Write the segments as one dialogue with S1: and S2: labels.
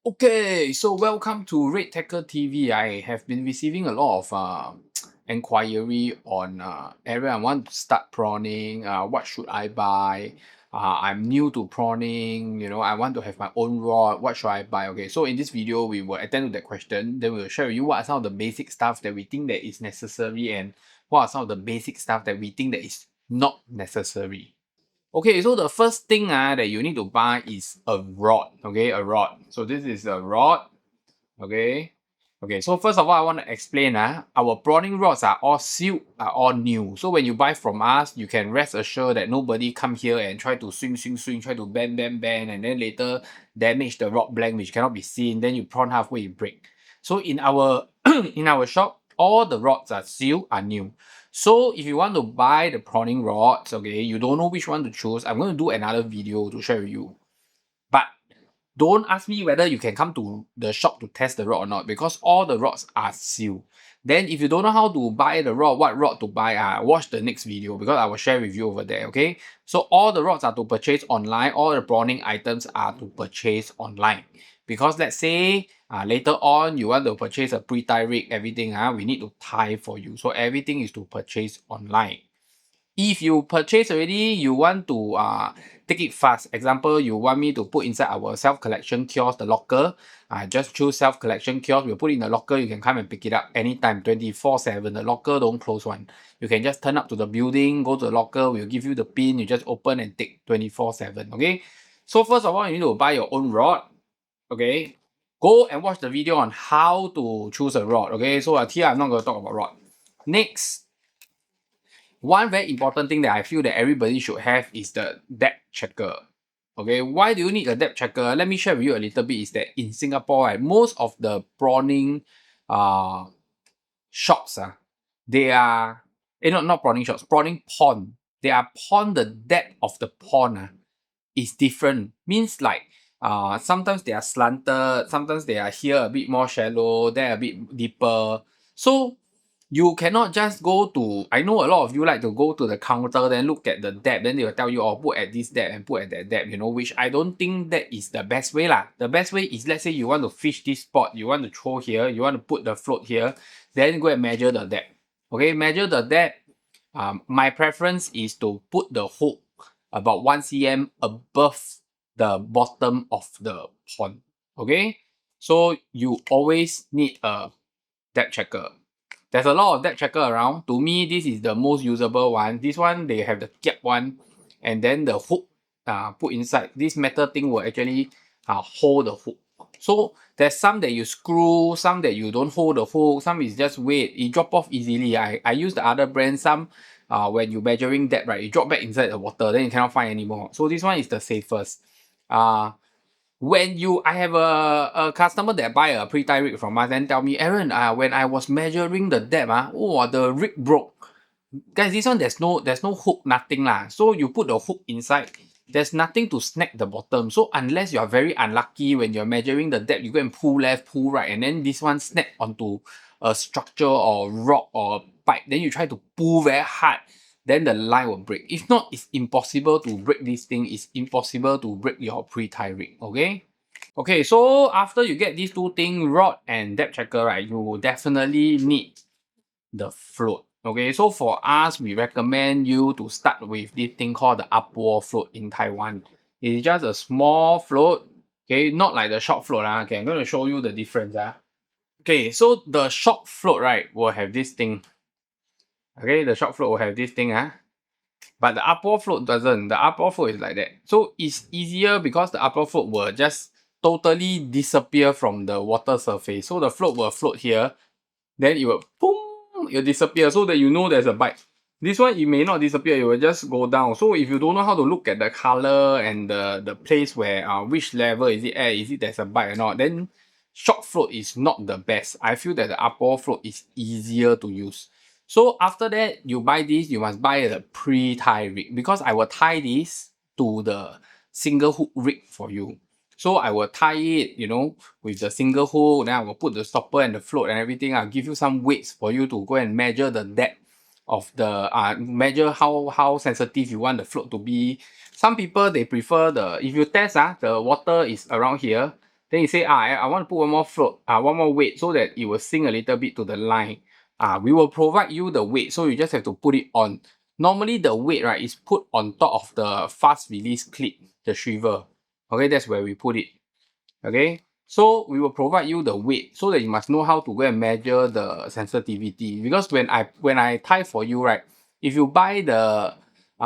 S1: Okay, so welcome to REDTACKLE TV. I have been receiving a lot of inquiry on area I want to start prawning. What should I buy? I'm new to prawning. I want to have my own rod. What should I buy? Okay, so in this video, we will attend to that question. Then we'll share with you what are some of the basic stuff that we think that is necessary and what are some of the basic stuff that we think that is not necessary. Okay, so the first thing that you need to buy is a rod. Okay, a rod. So this is a rod. Okay. Okay, so first of all, I want to explain our prawning rods are all sealed, are all new. So when you buy from us, you can rest assured that nobody come here and try to swing, try to bend, and then later damage the rod blank which cannot be seen. Then you prawn halfway, you break. So in our in our shop, all the rods are sealed, are new. So if you want to buy the prawning rods, okay, you don't know which one to choose, I'm going to do another video to share with you. But don't ask me whether you can come to the shop to test the rod or not, because all the rods are sealed. Then if you don't know how to buy the rod, what rod to buy, watch the next video because I will share with you over there, okay? So all the rods are to purchase online, all the prawning items are to purchase online. Because let's say later on you want to purchase a pre-tie rig, everything, we need to tie for you. So everything is to purchase online. If you purchase already, you want to take it fast. Example, you want me to put inside our self-collection kiosk, the locker. Just choose self-collection kiosk. We'll put it in the locker. You can come and pick it up anytime, 24/7. The locker don't close one. You can just turn up to the building, go to the locker. We'll give you the pin. You just open and take 24/7. Okay. So first of all, you need to buy your own rod. Okay. Go and watch the video on how to choose a rod. Okay. So here I'm not going to talk about rod. Next. One very important thing that I feel that everybody should have is the depth checker. Okay, why do you need a depth checker? Let me share with you a little bit. Is that in Singapore, right, most of the prawning shops, they are not prawning shops, prawning pond. They are pond, the depth of the pond is different. Means like sometimes they are slanted, sometimes they are here a bit more shallow, there a bit deeper. So you cannot just go to, I know a lot of you like to go to the counter, then look at the depth, then they will tell you, oh, put at this depth and put at that depth, which I don't think that is the best way lah. The best way is, let's say you want to fish this spot, you want to throw here, you want to put the float here, then go and measure the depth. Okay, measure the depth. My preference is to put the hook about 1 cm above the bottom of the pond. Okay, so you always need a depth checker. There's a lot of depth checker around. To me, this is the most usable one. This one, they have the cap one, and then the hook put inside. This metal thing will actually hold the hook. So there's some that you screw, some that you don't hold the hook, some is just weight. It drop off easily. I use the other brand. Some when you're measuring depth, right, it drop back inside the water, then you cannot find anymore. So this one is the safest. I have a customer that buy a pre-tie rig from us and tell me, Aaron, when I was measuring the depth, the rig broke. Guys, this one there's no hook, nothing lah. So you put the hook inside, there's nothing to snag the bottom. So unless you are very unlucky when you're measuring the depth, you go and pull left, pull right, and then this one snap onto a structure or rock or pipe, then you try to pull very hard, then the line will break. If not, it's impossible to break this thing. It's impossible to break your pre-tie rig, okay? Okay, so after you get these two things, rod and depth checker, right, you will definitely need the float. Okay, so for us, we recommend you to start with this thing called the upward float in Taiwan. It's just a small float, okay, not like the short float. Okay, I'm going to show you the difference. Okay, so the short float, right, will have this thing. Okay, the short float will have this thing. But the upward float doesn't. The upward float is like that. So it's easier because the upward float will just totally disappear from the water surface. So the float will float here, then it will boom, it will disappear so that you know there's a bite. This one, it may not disappear, it will just go down. So if you don't know how to look at the color and the place where which level is it at, is it there's a bite or not, then short float is not the best. I feel that the upward float is easier to use. So after that, you buy this, you must buy the pre-tie rig, because I will tie this to the single hook rig for you. So I will tie it, with the single hook, then I will put the stopper and the float and everything. I'll give you some weights for you to go and measure the depth of the, measure how sensitive you want the float to be. Some people, they prefer if you test, the water is around here, Then you say, I want to put one more float, one more weight so that it will sink a little bit to the line. We will provide you the weight, so you just have to put it on. Normally the weight, right, is put on top of the fast release clip, the shrivel. Okay, that's where we put it. Okay, so we will provide you the weight so that you must know how to go and measure the sensitivity. Because when I tie for you, right, if you buy the 2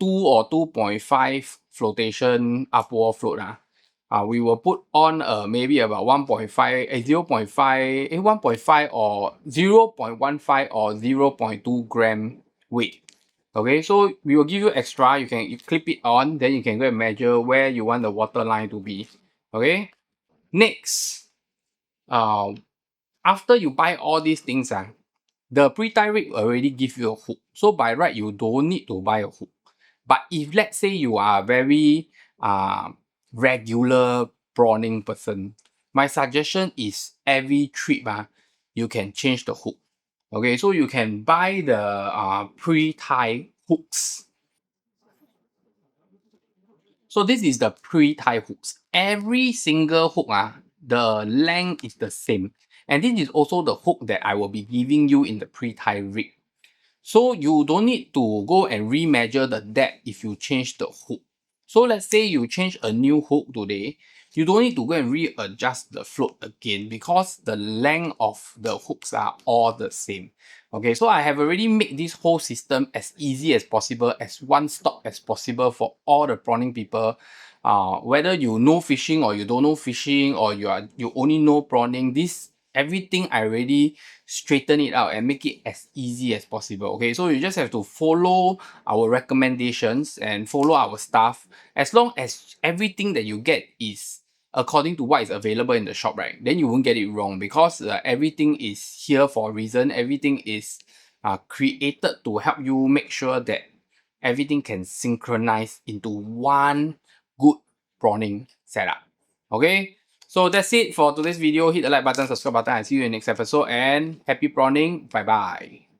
S1: or 2.5 flotation upward float, we will put on maybe about 1.5, 0.5, 1.5 or 0.15 or 0.2 gram weight. Okay, so we will give you extra. You clip it on, then you can go and measure where you want the water line to be. Okay, next, after you buy all these things, the pre-tie rig already give you a hook. So by right, you don't need to buy a hook. But if let's say you are a very regular prawning person, my suggestion is every trip you can change the hook. Okay, so you can buy the pre-tie hooks. So this is the pre-tie hooks. Every single hook, the length is the same. And this is also the hook that I will be giving you in the pre-tie rig. So you don't need to go and remeasure the depth if you change the hook. So let's say you change a new hook today, you don't need to go and readjust the float again because the length of the hooks are all the same. Okay, so I have already made this whole system as easy as possible, as one stop as possible for all the prawning people. Whether you know fishing or you don't know fishing or you only know prawning, everything I already straighten it out and make it as easy as possible. Okay, so you just have to follow our recommendations and follow our stuff. As long as everything that you get is according to what is available in the shop, right, then you won't get it wrong because everything is here for a reason. Everything is created to help you make sure that everything can synchronize into one good prawning setup. Okay, so that's it for today's video. Hit the like button, subscribe button, and see you in the next episode. And happy prawning. Bye bye.